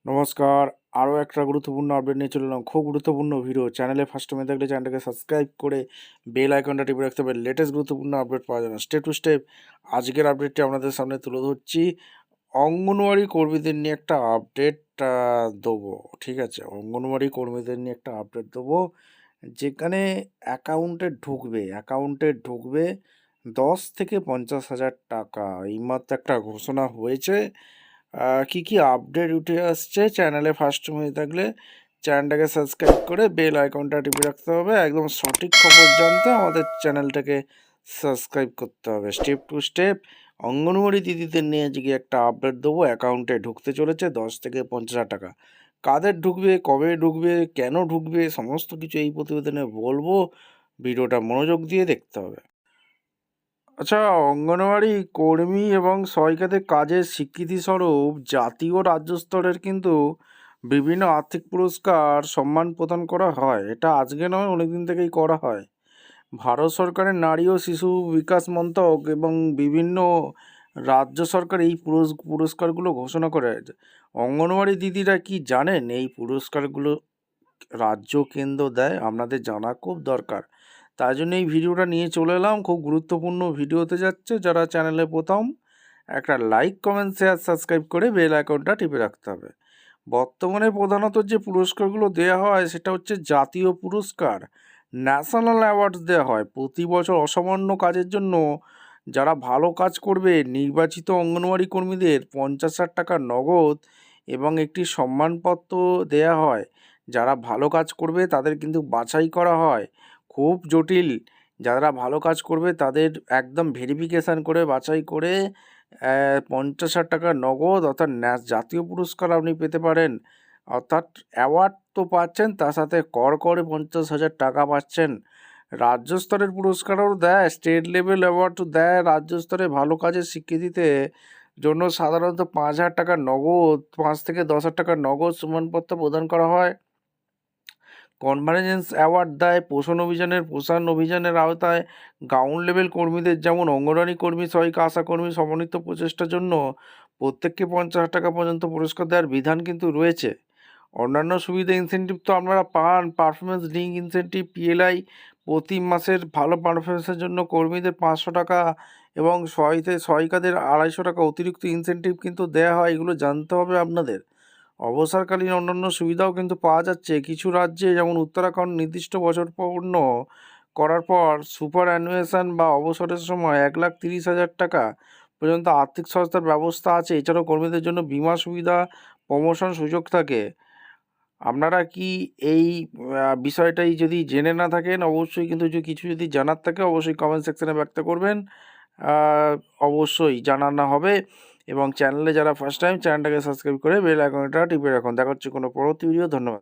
নমস্কার। আরও একটা গুরুত্বপূর্ণ আপডেট নিয়ে চলে এলাম। খুব গুরুত্বপূর্ণ ভিডিও। চ্যানেলে ফার্স্ট টাইমে থাকলে চ্যানেলটাকে সাবস্ক্রাইব করে বেল আইকনটা টিপে রাখতে হবে। লেটেস্ট গুরুত্বপূর্ণ আপডেট পাওয়া যাবে স্টেপ টু স্টেপ। আজকের আপডেটটি আপনাদের সামনে তুলে ধরছি। অঙ্গনওয়াড়ি কর্মীদের নিয়ে একটা আপডেট দেবো। ঠিক আছে, অঙ্গনওয়াড়ি কর্মীদের নিয়ে একটা আপডেট দেবো, যেখানে অ্যাকাউন্টে ঢুকবে 10 থেকে 50 হাজার টাকা। এইমাত্র একটা ঘোষণা হয়েছে। কি কি আপডেট উঠে আসছে, চ্যানেলে ফার্স্ট হয়ে থাকলে চ্যানেলটাকে সাবস্ক্রাইব করে বেল আইকনটা টিপে রাখতে হবে। একদম সঠিক খবর জানতে আমাদের চ্যানেলটাকে সাবস্ক্রাইব করতে হবে। স্টেপ টু স্টেপ অঙ্গনওয়াড়ি দিদিদের নিয়ে আজকে একটা আপডেট দেবো। অ্যাকাউন্টে ঢুকতে চলেছে 10 থেকে 50 হাজার টাকা। কাদের ঢুকবে, কবে ঢুকবে, কেন ঢুকবে, সমস্ত কিছু এই প্রতিবেদনে বলবো। ভিডিওটা মনোযোগ দিয়ে দেখতে হবে। আচ্ছা, অঙ্গনওয়াড়ি কর্মী এবং সহায়িকাদের কাজের স্বীকৃতিস্বরূপ জাতীয় রাজ্য স্তরের কিন্তু বিভিন্ন আর্থিক পুরস্কার সম্মান প্রদান করা হয়। এটা আজকে নয়, অনেকদিন থেকেই করা হয়। ভারত সরকারের নারী ও শিশু বিকাশ মন্ত্রক এবং বিভিন্ন রাজ্য সরকার এই পুরস্কারগুলো ঘোষণা করে। অঙ্গনওয়াড়ি দিদিরা কি জানেন এই পুরস্কারগুলো রাজ্য কেন্দ্র দেয়? আপনাদের জানা খুব দরকার। তাই জন্য এই ভিডিওটা নিয়ে চলে এলাম। খুব গুরুত্বপূর্ণ ভিডিও হতে যাচ্ছে। যারা চ্যানেলে প্রথম, একটা লাইক, কমেন্ট, শেয়ার, সাবস্ক্রাইব করে বেল আইকনটা টিপে রাখতে হবে। বর্তমানে প্রধানত যে পুরস্কারগুলো দেওয়া হয় সেটা হচ্ছে জাতীয় পুরস্কার, ন্যাশনাল অ্যাওয়ার্ডস দেওয়া হয়। প্রতি বছর অসামান্য কাজের জন্য যারা ভালো কাজ করবে নির্বাচিত অঙ্গনওয়াড়ি কর্মীদের 50,000 টাকা নগদ এবং একটি সম্মানপত্র দেয়া হয়। যারা ভালো কাজ করবে তাদের কিন্তু বাছাই করা হয়। খুব জটিল। যারা ভালো কাজ করবে তাদের একদম ভেরিফিকেশান করে বাছাই করে 50,000 টাকা নগদ অর্থাৎ জাতীয় পুরস্কার আপনি পেতে পারেন। অর্থাৎ অ্যাওয়ার্ড তো পাচ্ছেন, তার সাথে করে 50,000 টাকা পাচ্ছেন। রাজ্য স্তরের পুরস্কারও দেয়, স্টেট লেভেল অ্যাওয়ার্ডও দেয়। রাজ্য স্তরে ভালো কাজের স্বীকৃতিতে জন্য সাধারণত 5,000 টাকা নগদ, 5 থেকে 10,000 টাকা নগদ সম্মানপত্র প্রদান করা হয়। কনভার্জেন্স অ্যাওয়ার্ড দেয় পোষণ অভিযানের আওতায় গ্রাউন্ড লেভেল কর্মীদের, যেমন অঙ্গনওয়াড়ি কর্মী, সহায়িকা, আশা কর্মী সমন্বিত প্রচেষ্টার জন্য প্রত্যেককে 50,000 টাকা পর্যন্ত পুরস্কার দেওয়ার বিধান কিন্তু রয়েছে। অন্যান্য সুবিধা ইনসেনটিভ তো আপনারা পান। পারফরমেন্স লিঙ্ক ইনসেনটিভ, পিএলআই, প্রতি মাসের ভালো পারফরমেন্সের জন্য কর্মীদের 500 টাকা এবং সহায়িকাদের 250 টাকা অতিরিক্ত ইনসেনটিভ কিন্তু দেওয়া হয়। এগুলো জানতে হবে আপনাদের। অবসরকালীন অন্যান্য সুবিধাও কিন্তু পাওয়া যাচ্ছে কিছু রাজ্যে, যেমন উত্তরাখণ্ড নির্দিষ্ট বছর পূর্ণ করার পর সুপার অ্যানুয়েশন বা অবসরের সময় 1,30,000 টাকা পর্যন্ত আর্থিক সহায়তার ব্যবস্থা আছে। এছাড়াও কর্মীদের জন্য বিমা সুবিধা, প্রমোশন সুযোগ থাকে। আপনারা কি এই বিষয়টাই যদি জেনে না থাকেন, অবশ্যই কিন্তু কিছু যদি জানার থাকে অবশ্যই কমেন্ট সেকশনে ব্যক্ত করবেন। অবশ্যই জানানো হবে। এবং চ্যানেলে যারা ফার্স্ট টাইম, চ্যানেলটাকে সাবস্ক্রাইব করে বেল আইকনটা টিপে রাখুন। দেখা হচ্ছে কোনো পরবর্তী ভিডিও। ধন্যবাদ।